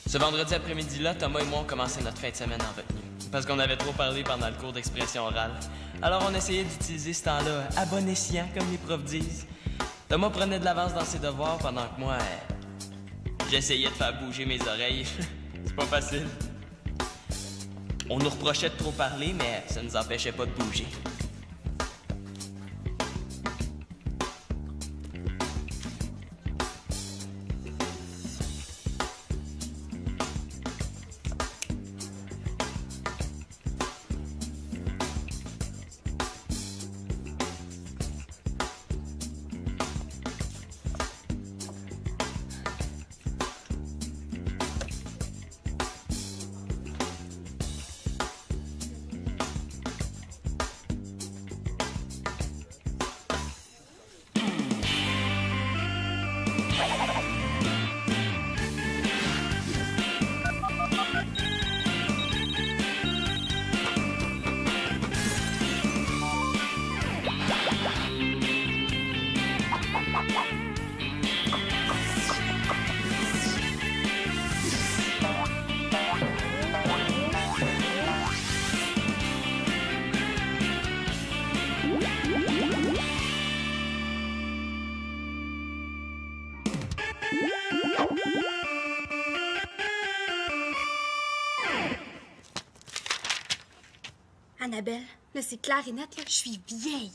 Ce vendredi après-midi-là, Thomas et moi, on commençait notre fin de semaine en retenue. Parce qu'on avait trop parlé pendant le cours d'expression orale. Alors on essayait d'utiliser ce temps-là à bon escient, comme les profs disent. Thomas prenait de l'avance dans ses devoirs pendant que moi, j'essayais de faire bouger mes oreilles. C'est pas facile. On nous reprochait de trop parler, mais ça nous empêchait pas de bouger. Annabelle, là, c'est clair et net, là, je suis vieille.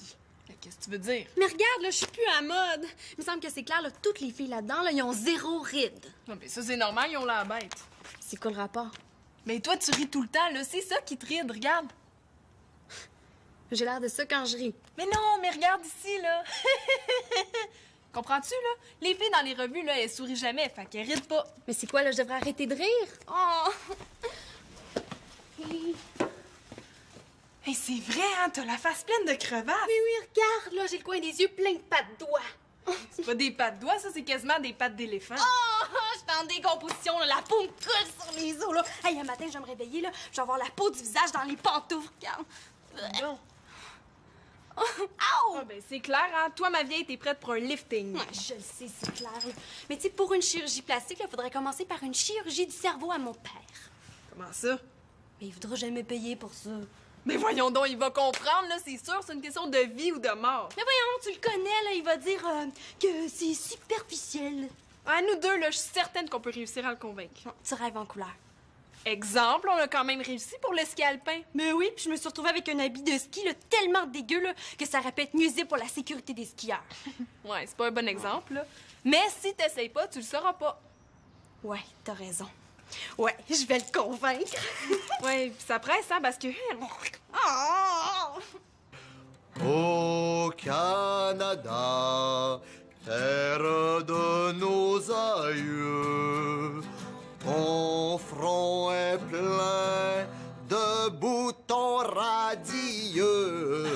Qu'est-ce que tu veux dire? Mais regarde, là, je suis plus à mode. Il me semble que c'est clair, là, toutes les filles là-dedans, là, ils ont 0 ride. Non, mais ça, c'est normal, ils ont la bête. C'est quoi le rapport? Mais toi, tu ris tout le temps, là. C'est ça qui te ride, regarde. J'ai l'air de ça quand je ris. Mais non, mais regarde ici, là. Comprends-tu, là? Les filles dans les revues, là, elles sourient jamais, fait qu'elles rident pas. Mais c'est quoi, là, je devrais arrêter de rire? Oh! Hey, c'est vrai, hein? T'as la face pleine de crevasses. Mais oui, regarde, là, j'ai le coin des yeux plein de pattes doigts. C'est pas des pattes doigts, ça, c'est quasiment des pattes d'éléphant. Oh, je suis en décomposition, là, la peau me colle sur les os, là. Hey, un matin, je vais me réveiller, là, je vais avoir la peau du visage dans les pantoufles, regarde. Non. Ow! Ah, ben, c'est clair, hein? Toi, ma vieille, t'es prête pour un lifting. Ouais, je le sais, c'est clair. Là. Mais tu sais, pour une chirurgie plastique, il faudrait commencer par une chirurgie du cerveau à mon père. Comment ça? Mais il voudra jamais payer pour ça. Mais voyons donc, il va comprendre, là, c'est sûr, c'est une question de vie ou de mort. Mais voyons, tu le connais, là, il va dire que c'est superficiel. À nous deux, là, je suis certaine qu'on peut réussir à le convaincre. Tu rêves en couleur. Exemple, on a quand même réussi pour le ski alpin. Mais oui, puis je me suis retrouvée avec un habit de ski là, tellement dégueu là, que ça aurait pu être nuisible pour la sécurité des skieurs. Ouais, c'est pas un bon exemple, là. Mais si t'essayes pas, tu le sauras pas. Ouais, t'as raison. Ouais, je vais le convaincre. Ouais, pis ça presse, hein, parce que... Oh! Au Canada, terre de nos aïeux, ton front est plein de boutons radieux.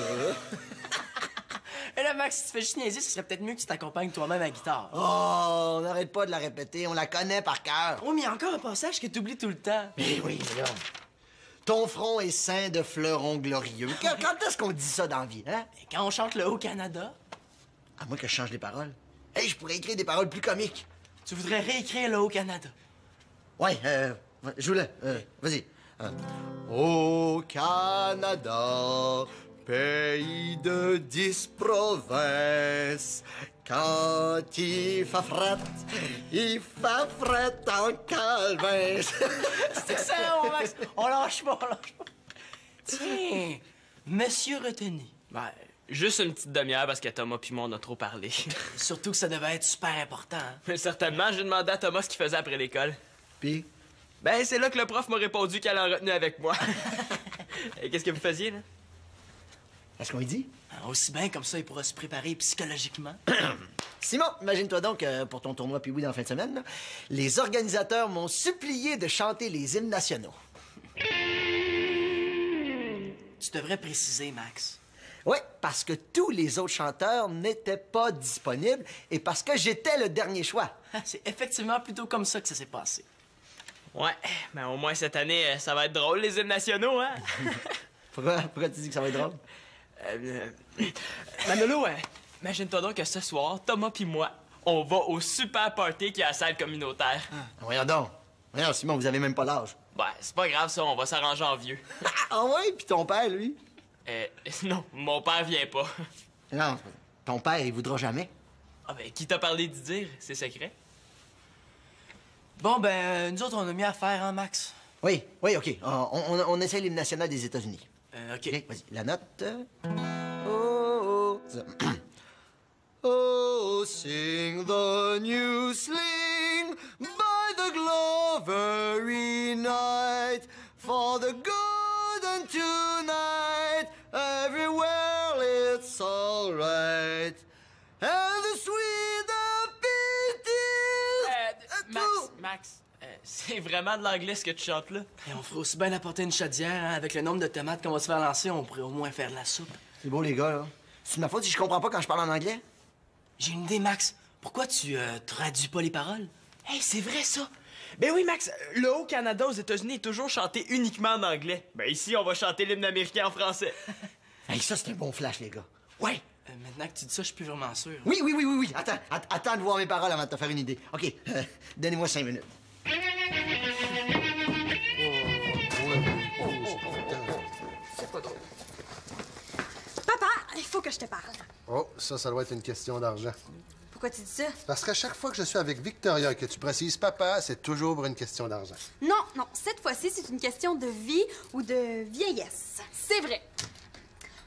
Et là, Max, si tu fais juste niaiser, ce serait peut-être mieux que tu t'accompagnes toi-même à la guitare. Oh, on n'arrête pas de la répéter, on la connaît par cœur. Oh, mais il y a encore un passage que tu oublies tout le temps. Mais oui, mais là, ton front est ceint de fleurons glorieux. Quand est-ce qu'on dit ça dans la vie, hein? Et quand on chante le Haut-Canada, À moins que je change les paroles. Hey, je pourrais écrire des paroles plus comiques. tu voudrais réécrire le Haut-Canada. Ouais, joue-le. Vas-y. Au Canada, pays de 10 provinces, quand il fait fret en calvin. C'est excellent, mon Max. On lâche pas, on lâche pas. Tiens, Monsieur Retenu. Ben, juste une petite demi-heure parce que Thomas puis moi, on a trop parlé. Surtout que ça devait être super important. Hein? Mais certainement, j'ai demandé à Thomas ce qu'il faisait après l'école. Puis, Ben, c'est là que le prof m'a répondu qu'elle en retenue avec moi. Et qu'est-ce que vous faisiez, là? est-ce qu'on y dit? Aussi bien comme ça, il pourra se préparer psychologiquement. Simon, imagine-toi donc pour ton tournoi Pee-Wee dans la fin de semaine, là, les organisateurs m'ont supplié de chanter les hymnes nationaux. Tu devrais préciser, Max. Oui, parce que tous les autres chanteurs n'étaient pas disponibles et parce que j'étais le dernier choix. C'est effectivement plutôt comme ça que ça s'est passé. Ouais, mais au moins cette année, ça va être drôle, les hymnes nationaux, hein? Pourquoi tu dis que ça va être drôle? Manolo, imagine-toi donc que ce soir, Thomas puis moi, on va au super party qui est à la salle communautaire. Voyons donc. Voyons, Simon, vous avez même pas l'âge. Ben, c'est pas grave, ça, on va s'arranger en vieux. Ah ouais? Puis ton père, lui? Non, mon père vient pas. Non, ton père, il voudra jamais. Ah ben, qui t'a parlé d'y dire? C'est secret? Bon, ben, nous autres, on a mieux à faire, hein, Max? Oui, OK. On essaie l'hymne national des États-Unis. OK. OK, vas-y. La note. Oh, ça. Oh, sing the new sling by the glovery night, for the good and tonight, everywhere it's all right. And the sweet Max, c'est vraiment de l'anglais ce que tu chantes là? Et on ferait aussi bien apporter une chaudière, hein? Avec le nombre de tomates qu'on va se faire lancer, on pourrait au moins faire de la soupe. C'est beau, les gars, là. C'est de ma faute si je comprends pas quand je parle en anglais? J'ai une idée, Max. Pourquoi tu traduis pas les paroles? Hey, c'est vrai ça! Ben oui, Max, le Haut-Canada aux États-Unis est toujours chanté uniquement en anglais. Ben ici, on va chanter l'hymne américain en français. Hey, ça, c'est un bon flash, les gars. Ouais! Maintenant que tu dis ça, je suis plus vraiment sûr. Oui. Attends de voir mes paroles avant de te faire une idée. OK, donnez-moi 5 minutes. Papa, il faut que je te parle. Oh, ça doit être une question d'argent. Pourquoi tu dis ça? Parce qu'à chaque fois que je suis avec Victoria et que tu précises papa, c'est toujours pour une question d'argent. Non, cette fois-ci, c'est une question de vie ou de vieillesse. C'est vrai.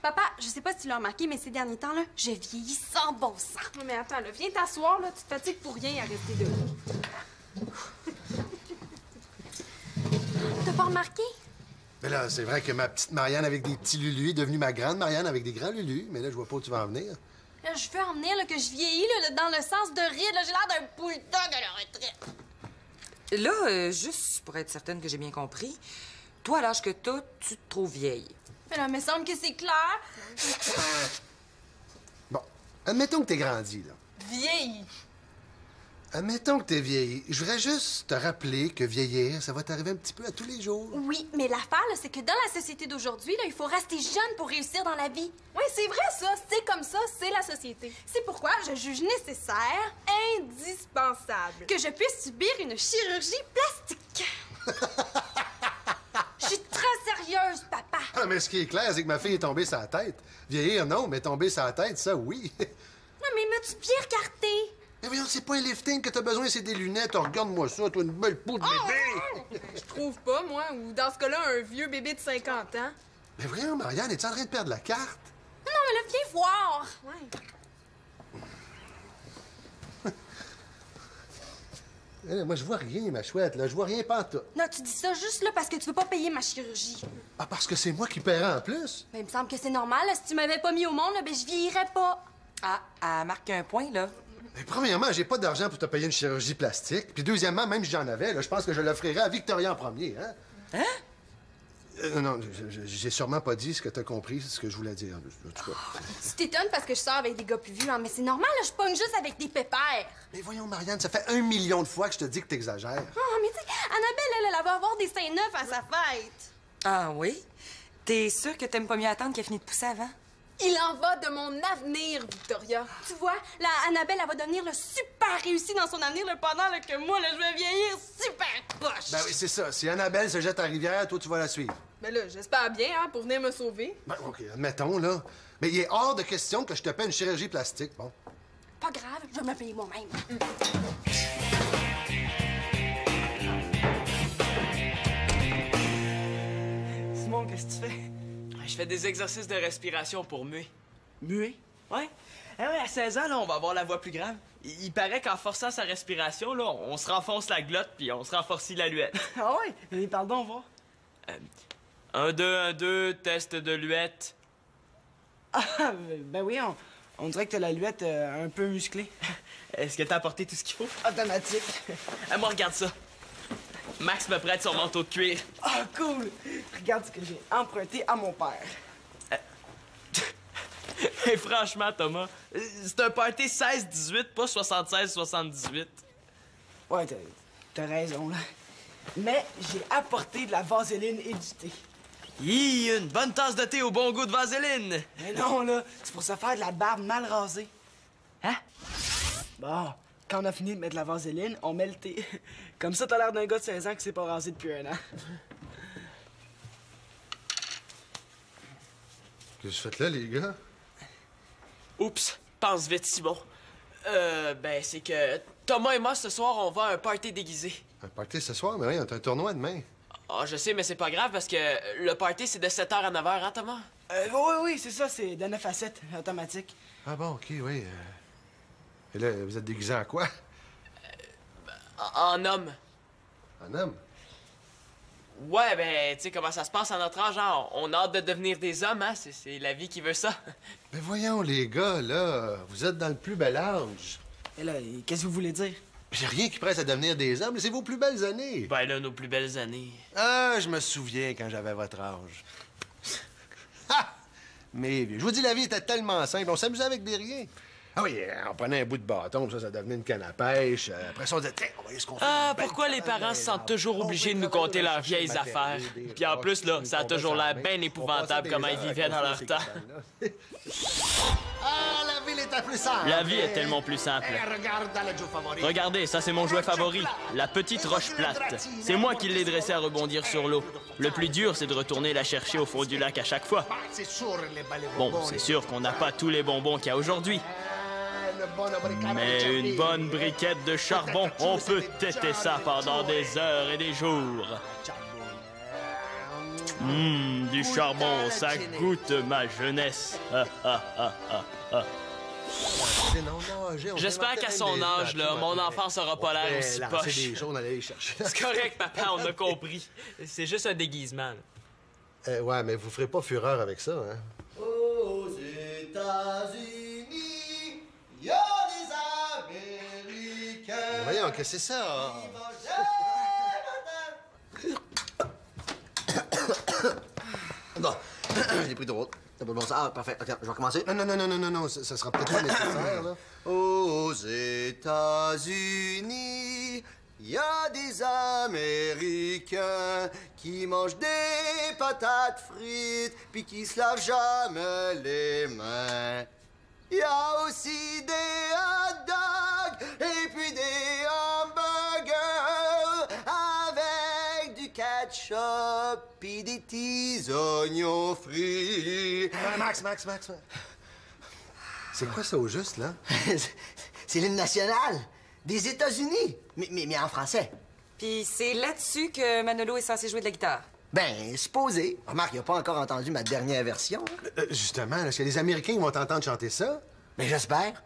Papa, je sais pas si tu l'as remarqué, mais ces derniers temps, là, je vieillis sans bon sens. Non, mais attends, là, viens t'asseoir, là. Tu te fatigues pour rien à rester debout. T'as pas remarqué? Mais là, c'est vrai que ma petite Marianne avec des petits lulus est devenue ma grande Marianne avec des grands lulus. Mais là, je vois pas où tu vas en venir. Là, je veux en venir là, que je vieillis là, dans le sens de rire. Là, j'ai l'air d'un bulldog à la retraite. Là, juste pour être certaine que j'ai bien compris, toi, à l'âge que t'as, tu te trouves vieille. Mais là, il me semble que c'est clair. Bon, admettons que t'es grandi, là. Vieilli. Admettons que t'es vieilli. Je voudrais juste te rappeler que vieillir, ça va t'arriver un petit peu à tous les jours. Oui, mais l'affaire, là, c'est que dans la société d'aujourd'hui, là, il faut rester jeune pour réussir dans la vie. Oui, c'est vrai, ça. C'est comme ça, c'est la société. C'est pourquoi je juge nécessaire Indispensable. que je puisse subir une chirurgie plastique. Je suis très sérieuse, papa. Ah, mais ce qui est clair, c'est que ma fille est tombée sur la tête. Vieillir, non, mais tomber sur la tête, ça, oui. Ouais, mais m'as-tu bien regardé? Mais voyons, c'est pas un lifting que t'as besoin, c'est des lunettes. Oh, regarde-moi ça, toi, une belle peau de bébé. Je trouve pas, moi. Ou dans ce cas-là, un vieux bébé de 50 ans. Mais voyons, Marianne, es-tu en train de perdre la carte? Non, mais là, viens voir. Moi, je vois rien, ma chouette, là. Je vois rien pantoute. Non, tu dis ça juste là parce que tu veux pas payer ma chirurgie. Ah, parce que c'est moi qui paierai en plus? Ben, il me semble que c'est normal. Là. Si tu m'avais pas mis au monde, là, ben, je vieillirais pas. Ah, elle marque un point, là. Mais premièrement, j'ai pas d'argent pour te payer une chirurgie plastique. Puis deuxièmement, même si j'en avais, là, je pense que je l'offrirais à Victoria en premier, hein? Hein? Non, j'ai sûrement pas dit ce que t'as compris, c'est ce que je voulais dire. En tout cas. Tu t'étonnes parce que je sors avec des gars plus vieux, hein, mais c'est normal, là, je pogne juste avec des pépères. Mais voyons, Marianne, ça fait 1 million de fois que je te dis que t'exagères. Ah, mais tu sais, Annabelle, elle va avoir des seins neufs à sa fête. Ah oui? T'es sûr que t'aimes pas mieux attendre qu'elle finisse de pousser avant? Il en va de mon avenir, Victoria. Tu vois, là, Annabelle, elle va devenir le super réussie dans son avenir, là, pendant là, que moi, là, je vais vieillir super poche. Ben oui, c'est ça. Si Annabelle se jette à la rivière, toi, tu vas la suivre. Mais là, j'espère bien, hein, pour venir me sauver. Ben, OK, admettons, là. Mais il est hors de question que je te paie une chirurgie plastique, bon. Pas grave, je vais me le payer moi-même. Simon, qu'est-ce que tu fais? Je fais des exercices de respiration pour muer. Muet? Ouais? Eh ouais, à 16 ans, là, on va avoir la voix plus grave. Il paraît qu'en forçant sa respiration, là, on se renfonce la glotte puis on se renforcit la luette. Ah ouais? Mais pardon, voir. 1, 2, 1, 2, test de luette. Ah, ben oui, on dirait que t'as la luette un peu musclée. Est-ce que t'as apporté tout ce qu'il faut? Automatique. Moi, regarde ça. Max me prête son manteau de cuir. Ah, cool! Regarde ce que j'ai emprunté à mon père. Et franchement, Thomas, c'est un party 16-18, pas 76-78. Ouais, t'as raison, là. Mais j'ai apporté de la vaseline et du thé. Hi, une bonne tasse de thé au bon goût de vaseline. Mais non, là, c'est pour se faire de la barbe mal rasée. Hein? Bon, quand on a fini de mettre la vaseline, on met le thé. Comme ça, t'as l'air d'un gars de 16 ans qui s'est pas rasé depuis 1 an. Qu'est-ce que vous faites là, les gars? Oups, pense vite, Simon. Ben, c'est que Thomas et moi, ce soir, on va à un party déguisé. Un party ce soir? Mais oui, on a un tournoi demain. Ah, je sais, mais c'est pas grave parce que le party, c'est de 7h à 9h, hein, Thomas? Oui, c'est ça, c'est de 9 à 7, automatique. Ah bon, OK, oui. Et là, vous êtes déguisé en quoi? En homme. En homme? Ouais, ben, tu sais comment ça se passe à notre âge, hein? On a hâte de devenir des hommes, hein? C'est la vie qui veut ça. Mais voyons, les gars, là, vous êtes dans le plus bel âge. Et là, qu'est-ce que vous voulez dire? J'ai rien qui presse à devenir des hommes, c'est vos plus belles années. Ben là, nos plus belles années. Ah, je me souviens quand j'avais votre âge. Ah! Mais je vous dis, la vie était tellement simple, on s'amusait avec des riens. Ah oui, on prenait un bout de bâton, puis ça devenait une canne à pêche. Après ça, on disait, tiens, on va aller se confondre. Ah, pourquoi les parents se sentent toujours obligés de nous conter leurs vieilles affaires? Puis en plus, là, ça a toujours l'air bien épouvantable comment ils vivaient dans leur temps. Ah, la ville était plus simple. La vie est tellement plus simple. Regardez, ça c'est mon jouet favori, la petite roche plate. C'est moi qui l'ai dressée à rebondir sur l'eau. Le plus dur, c'est de retourner la chercher au fond du lac à chaque fois. Bon, c'est sûr qu'on n'a pas tous les bonbons qu'il y a aujourd'hui. Mais une bonne briquette de charbon, on peut têter ça pendant des heures et des jours. Du charbon, ça goûte ma jeunesse. J'espère qu'à son âge, là, mon enfant sera pas l'air aussi poche. C'est correct, papa, on a compris. C'est juste un déguisement. Ouais, mais vous ferez pas fureur avec ça, hein? Aux États-Unis, il y a des Américains. Voyons, qu'est-ce que c'est ça? Bon, j'ai pris trop. T'as pas de bon sens. Ah, parfait. OK, je vais recommencer. Non, ça sera peut-être pas nécessaire, là. Aux États-Unis, il y a des Américains qui mangent des patates frites puis qui se lavent jamais les mains. Il y a aussi des hot dogs et puis des hamburgers avec du ketchup puis des petits oignons frits. Max. C'est quoi ça au juste, là? C'est l'hymne national des États-Unis, mais en français. Puis c'est là-dessus que Manolo est censé jouer de la guitare. Ben, supposé. Remarque, il a pas encore entendu ma dernière version. Justement, est-ce que les Américains vont t'entendre chanter ça? Mais j'espère.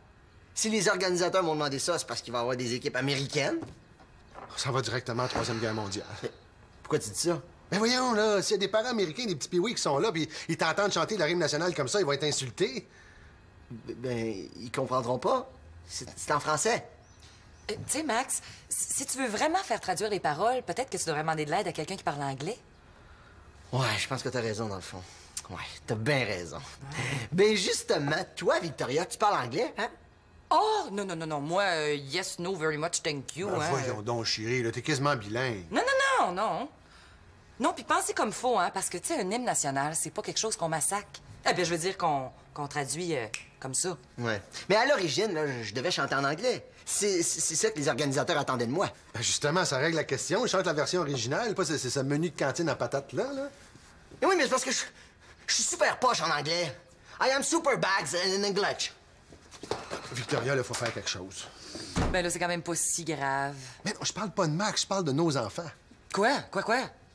Si les organisateurs m'ont demandé ça, c'est parce qu'il va y avoir des équipes américaines. Ça va directement à la Troisième Guerre mondiale. Pourquoi tu dis ça? Ben voyons, là, s'il y a des parents américains, des petits piouis qui sont là, puis ils t'entendent chanter la hymne nationale comme ça, ils vont être insultés. Ben, ils comprendront pas. C'est en français. Tu sais, Max, si tu veux vraiment faire traduire les paroles, peut-être que tu devrais demander de l'aide à quelqu'un qui parle anglais. Ouais, je pense que t'as raison, dans le fond. Ouais, t'as bien raison. Ben, justement, toi, Victoria, tu parles anglais, hein? Oh, non. Moi, yes, no, very much, thank you. Ben, hein. voyons donc, chérie, là, t'es quasiment bilingue. Non. Non, puis pensez comme faut, hein, parce que, tu sais, un hymne national, c'est pas quelque chose qu'on massacre. Eh bien, je veux dire qu'on traduit comme ça. Ouais. Mais à l'origine, là, je devais chanter en anglais. C'est ça que les organisateurs attendaient de moi. Ben justement, ça règle la question. Ils chantent la version originale, pas c'est ce menu de cantine à patates là. Et oui, mais c'est parce que je suis super poche en anglais. I am super bags in English. Victoria, là, faut faire quelque chose. Ben là, c'est quand même pas si grave. Mais non, je parle pas de Max, je parle de nos enfants. Quoi?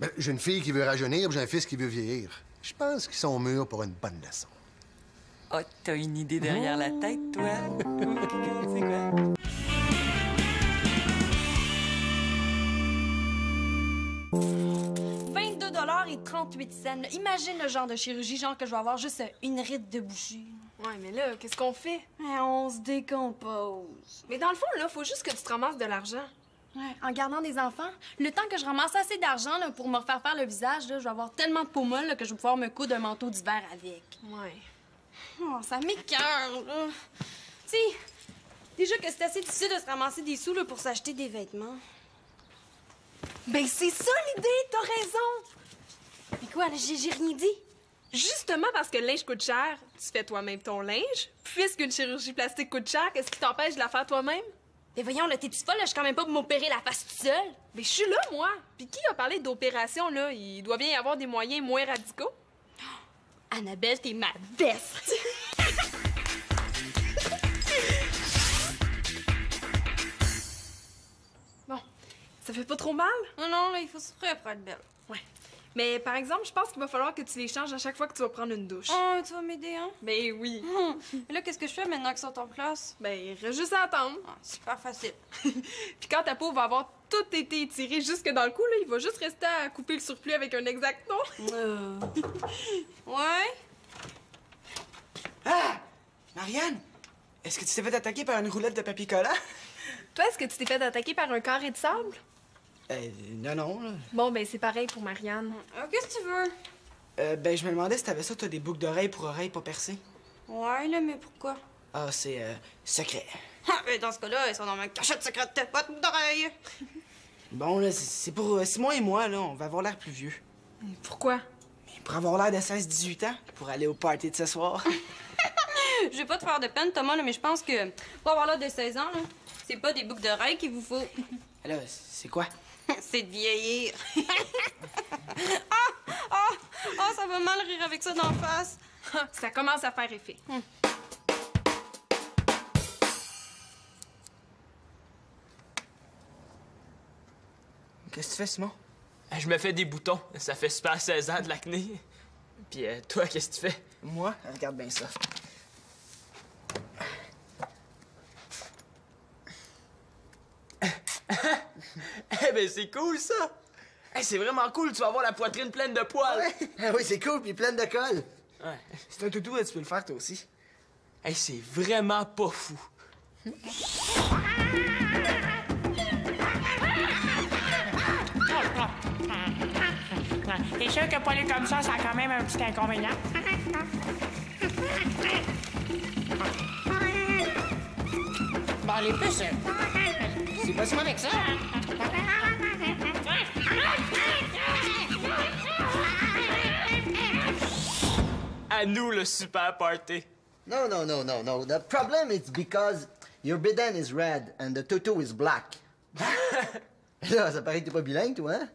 Ben, j'ai une fille qui veut rajeunir, puis j'ai un fils qui veut vieillir. Je pense qu'ils sont mûrs pour une bonne leçon. Oh, t'as une idée derrière la tête, toi? C'est quoi? 22,38 $. Imagine le genre de chirurgie, genre que je vais avoir juste une ride de boucher. Ouais, mais là, qu'est-ce qu'on fait? On se décompose. Mais dans le fond, là, faut juste que tu te ramasses de l'argent. Ouais, en gardant des enfants, le temps que je ramasse assez d'argent là, pour me refaire faire le visage, là, je vais avoir tellement de peau molle là, que je vais pouvoir me coudre un manteau d'hiver avec. Ouais. Oh, ça m'écoeure, là. Tu sais, déjà que c'est assez difficile de se ramasser des sous là, pour s'acheter des vêtements. Ben, c'est ça l'idée, t'as raison! Mais quoi, là, j'ai rien dit? Justement parce que le linge coûte cher, tu fais toi-même ton linge. Puisqu'une chirurgie plastique coûte cher, qu'est-ce qui t'empêche de la faire toi-même? Mais voyons, là, t'es-tu folle? Là, je suis quand même pas pour m'opérer la face toute seule. Mais je suis là, moi. Puis qui a parlé d'opération, là? Il doit bien y avoir des moyens moins radicaux. Annabelle, t'es ma best! Bon, ça fait pas trop mal? Non, non, là, il faut souffrir pour être belle. Ouais. Mais par exemple, je pense qu'il va falloir que tu les changes à chaque fois que tu vas prendre une douche. Oh, tu vas m'aider, hein? Ben oui. Mais là, qu'est-ce que je fais maintenant qu'ils sont en place? Ben, il reste juste à attendre. Ah, super facile. Puis quand ta peau va avoir tout été étirée jusque dans le cou, là, il va juste rester à couper le surplus avec un exacto. Ouais? Ah! Marianne! Est-ce que tu t'es fait attaquer par une roulette de papier collant? Toi, est-ce que tu t'es fait attaquer par un carré de sable? Non, là. Bon, ben c'est pareil pour Marianne. Qu'est-ce que tu veux? Ben, je me demandais si t'avais ça, t'as des boucles d'oreilles pour oreilles pas percées. Ouais, là, mais pourquoi? Ah, c'est, secret. Ah, mais dans ce cas-là, ils sont dans ma cachette secrète de bottes d'oreilles. Bon, là, c'est pour Simon et moi, là, on va avoir l'air plus vieux. Pourquoi? Mais pour avoir l'air de 16-18 ans, pour aller au party de ce soir. Je vais pas te faire de peine, Thomas, là, mais je pense que pour avoir l'air de 16 ans, là, c'est pas des boucles d'oreilles qu'il vous faut. Là, c'est quoi? C'est de vieillir. Ça va mal rire avec ça d'en face. Ça commence à faire effet. Qu'est-ce que tu fais, Simon? Je me fais des boutons. Ça fait super 16 ans de l'acné. Puis toi, qu'est-ce que tu fais? Moi? Regarde bien ça. Eh ben, c'est cool, ça! Hey, c'est vraiment cool, tu vas avoir la poitrine pleine de poils! Ah oui, c'est cool, puis pleine de colle. Ouais. C'est un toutou, tu peux le faire, toi aussi. Hey, c'est vraiment pas fou. C'est sûr que poilu comme ça a quand même un petit inconvénient. Bon, les puces, c'est pas souvent avec ça. À nous, le super party. No. The problem is because your beden is red and the tutu is black. Là, ça paraît que t'es pas bilingue, toi, hein?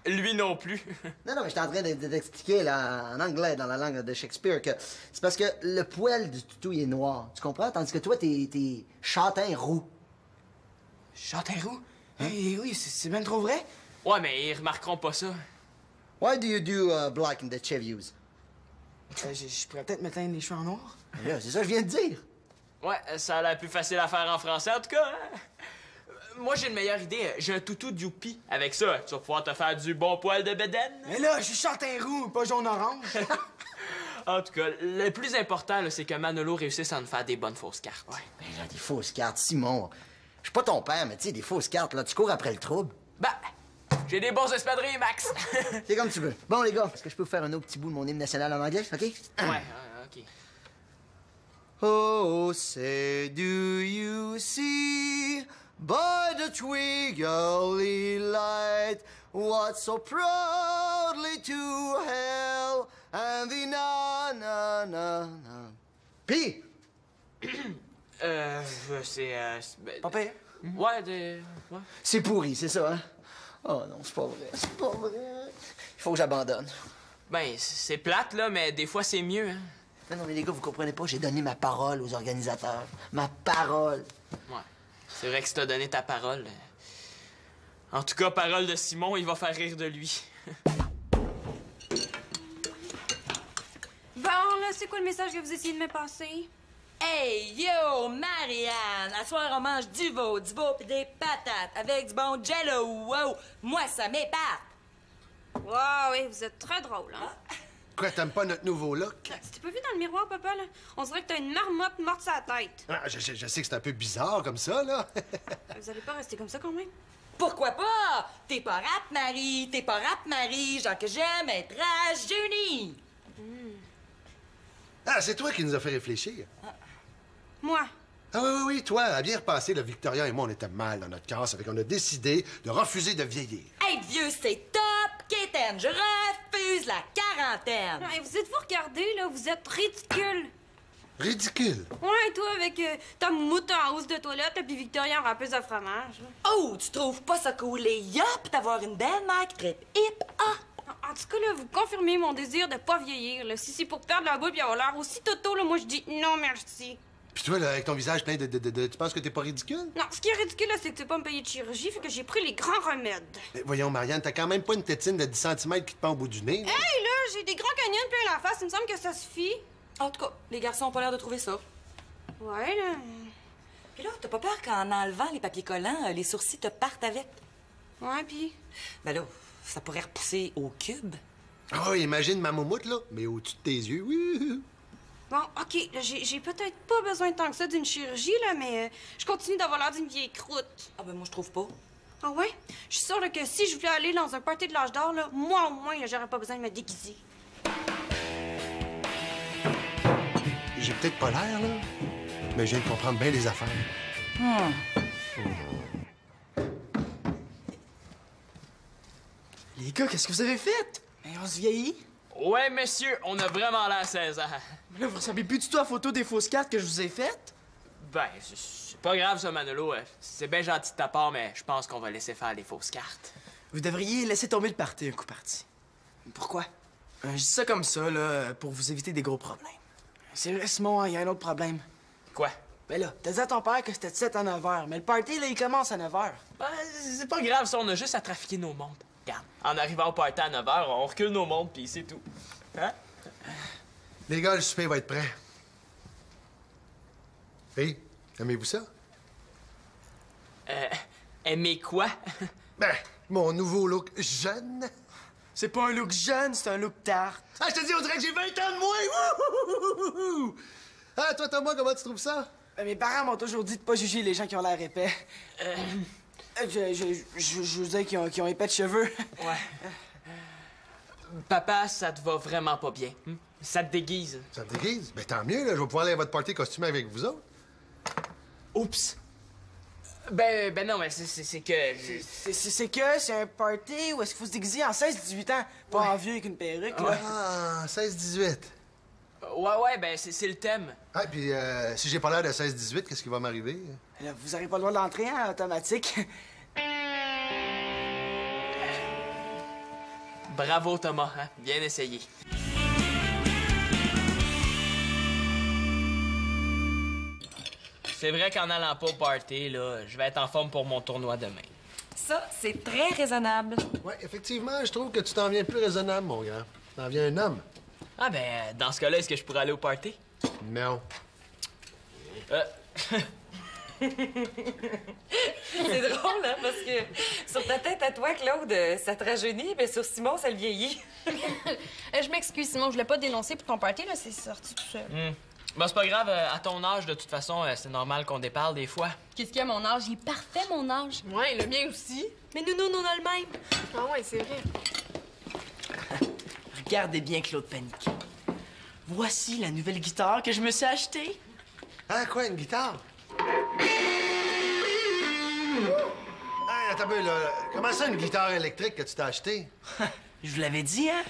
Lui non plus. Non, mais je suis en train de t'expliquer, là, en anglais, dans la langue de Shakespeare, que c'est parce que le poil du tutu, il est noir, tu comprends? Tandis que toi, t'es châtain roux. Châtain roux? Eh oui, c'est bien trop vrai. Ouais, mais ils remarqueront pas ça. Why do you do black in the Chevios? Je pourrais peut-être me teindre les cheveux en noir. Là, c'est ça que je viens de dire. Ouais, ça a l'air plus facile à faire en français, en tout cas. Hein? Moi, j'ai une meilleure idée. J'ai un toutou de Youpi. Avec ça, tu vas pouvoir te faire du bon poil de bédaine. Mais là, je suis châtain roux, pas jaune-orange. En tout cas, le plus important, là, c'est que Manolo réussisse à nous faire des bonnes fausses cartes. Ouais, ben là, des fausses cartes, Simon. Je suis pas ton père, mais tu sais, des fausses cartes, là, tu cours après le trouble. Bah, j'ai des bons espadrilles, Max. C'est comme tu veux. Bon, les gars, est-ce que je peux vous faire un autre petit bout de mon hymne national en anglais, OK? Ouais, OK. Oh, say, do you see by the twinkly light what so proudly to hell and the na. Pis, c'est... Pas pire. Ouais, ouais. c'est pourri, c'est ça, hein? Oh non, c'est pas vrai, c'est pas vrai. Il faut que j'abandonne. Ben, c'est plate, là, mais des fois, c'est mieux, hein. Non, mais les gars, vous comprenez pas, j'ai donné ma parole aux organisateurs. Ma parole. Ouais. C'est vrai que si t'as donné ta parole. En tout cas, parole de Simon, il va faire rire de lui. Bon, là, c'est quoi le message que vous essayez de me passer? Hey, yo, Marianne! À soir, on mange du veau pis des patates avec du bon jello. Wow! Moi, ça m'épate! Wow, oui, vous êtes très drôle, hein? Quoi, t'aimes pas notre nouveau look? Tu t'es pas vu dans le miroir, papa, là? On dirait que t'as une marmotte morte sur la tête. Ah, je sais que c'est un peu bizarre comme ça, là. Vous allez pas rester comme ça, quand même? Pourquoi pas? T'es pas rap, Marie! T'es pas rap, Marie! Genre que j'aime être rajeunie! Ah, c'est toi qui nous a fait réfléchir. Moi? Ah oui, toi, à bien repasser, le Victoria et moi, on était mal dans notre casse, avec on a décidé de refuser de vieillir. Être vieux, c'est top! Kéten, je refuse la quarantaine! Non, mais vous êtes-vous regardé, là? Vous êtes ridicule. Ridicule. Ouais, toi, avec ta moumoute en hausse de toilette et puis Victoria en rappeuse de fromage. Oh, tu trouves pas ça cool, les yop, d'avoir une belle-mère qui traite hip-hop? En tout cas, là, vous confirmez mon désir de pas vieillir. Là. Si c'est pour perdre la boule et avoir l'air aussi toto, là, moi, je dis non merci. Puis toi, là, avec ton visage plein de... Tu penses que t'es pas ridicule? Non, ce qui est ridicule, là, c'est que tu veux pas me payer de chirurgie, fait que j'ai pris les grands remèdes. Mais voyons, Marianne, t'as quand même pas une tétine de 10 cm qui te pend au bout du nez. Là. Hey, là, j'ai des grands canyons plein la face. Il me semble que ça suffit. En tout cas, les garçons ont pas l'air de trouver ça. Ouais, là. Puis là, t'as pas peur qu'en enlevant les papiers collants, les sourcils te partent avec? Ouais, puis. Ben là, ça pourrait repousser au cube. Ah oui, imagine ma moumoute, là, mais au-dessus de tes yeux, oui. Bon, OK, là, j'ai peut-être pas besoin tant que ça d'une chirurgie, là, mais je continue d'avoir l'air d'une vieille croûte. Ah ben moi, je trouve pas. Ah ouais? Je suis sûre là, que si je voulais aller dans un party de l'âge d'or, là, moi au moins, là, j'aurais pas besoin de me déguiser. J'ai peut-être pas l'air, là, mais je viens de comprendre bien les affaires. Les gars, qu'est-ce que vous avez fait? Ben, on se vieillit. Ouais, monsieur, on a vraiment l'air 16 ans. Mais là, vous ressemblez plus du tout à la photo des fausses cartes que je vous ai faites. Ben, c'est pas grave, ça, Manolo. C'est bien gentil de ta part, mais je pense qu'on va laisser faire les fausses cartes. Vous devriez laisser tomber le party un coup parti. Pourquoi? Je dis ça comme ça, là, pour vous éviter des gros problèmes. C'est vrai, Simon, il y a un autre problème. Quoi? Ben là, t'as dit à ton père que c'était de 7 à 9 h, mais le party, là, il commence à 9 h. Ben, c'est pas grave, ça, on a juste à trafiquer nos montres. Regarde, en arrivant au party à 9 h, on recule nos montres, puis c'est tout. Hein? Les gars, le souper va être prêt. Hey, aimez-vous ça? Aimer quoi? Ben, mon nouveau look jeune. C'est pas un look jeune, c'est un look tarte. Ah, je te dis, on dirait que j'ai 20 ans de moins! Wouhouhouhou! Ah, toi, Thomas, comment tu trouves ça? Mes parents m'ont toujours dit de pas juger les gens qui ont l'air épais. Je veux dire qui ont épais de cheveux. Ouais. Papa, ça te va vraiment pas bien. Ça te déguise. Ça te déguise? Ben, tant mieux, là. Je vais pouvoir aller à votre party costumé avec vous autres. Oups. Ben non, mais c'est que... C'est un party où est-ce qu'il faut se déguiser en 16-18 ans, pas en vieux avec une perruque, là. Ah, 16-18. Ouais, ben c'est le thème. Ah, puis si j'ai pas l'air de 16-18, qu'est-ce qui va m'arriver? Là, vous n'aurez pas le droit d'entrer, hein, automatique. Bravo, Thomas, hein? Bien essayé. C'est vrai qu'en allant pas au party, là, je vais être en forme pour mon tournoi demain. Ça, c'est très raisonnable. Ouais, effectivement, je trouve que tu t'en viens plus raisonnable, mon grand. Tu t'en viens un homme. Ah ben, dans ce cas-là, est-ce que je pourrais aller au party? Non. C'est drôle, hein, parce que sur ta tête à toi, Claude, ça te rajeunit, mais sur Simon, ça le vieillit. Je m'excuse, Simon, je voulais pas te dénoncer pour ton party, là, c'est sorti tout seul. Ben, c'est pas grave, à ton âge, de toute façon, c'est normal qu'on déparle des fois. Qu'est-ce qu'il y a, mon âge? Il est parfait, mon âge. Ouais, le mien aussi. Mais nous, on a le même. Ah ouais, c'est vrai. Regardez bien Claude Panique. Voici la nouvelle guitare que je me suis achetée. Ah, quoi, une guitare? Ah, attends un peu, là. Comment ça, une guitare électrique que tu t'as achetée? Je vous l'avais dit, hein?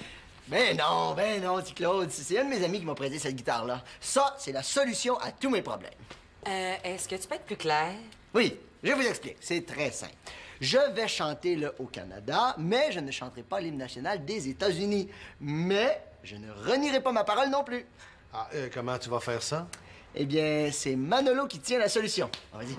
Ben non, petit Claude. C'est un de mes amis qui m'a prêté cette guitare-là. Ça, c'est la solution à tous mes problèmes. Est-ce que tu peux être plus clair? Oui, je vous explique. C'est très simple. Je vais chanter là au Canada, mais je ne chanterai pas l'hymne national des États-Unis. Mais je ne renierai pas ma parole non plus. Ah, comment tu vas faire ça? Eh bien, c'est Manolo qui tient la solution. Vas-y.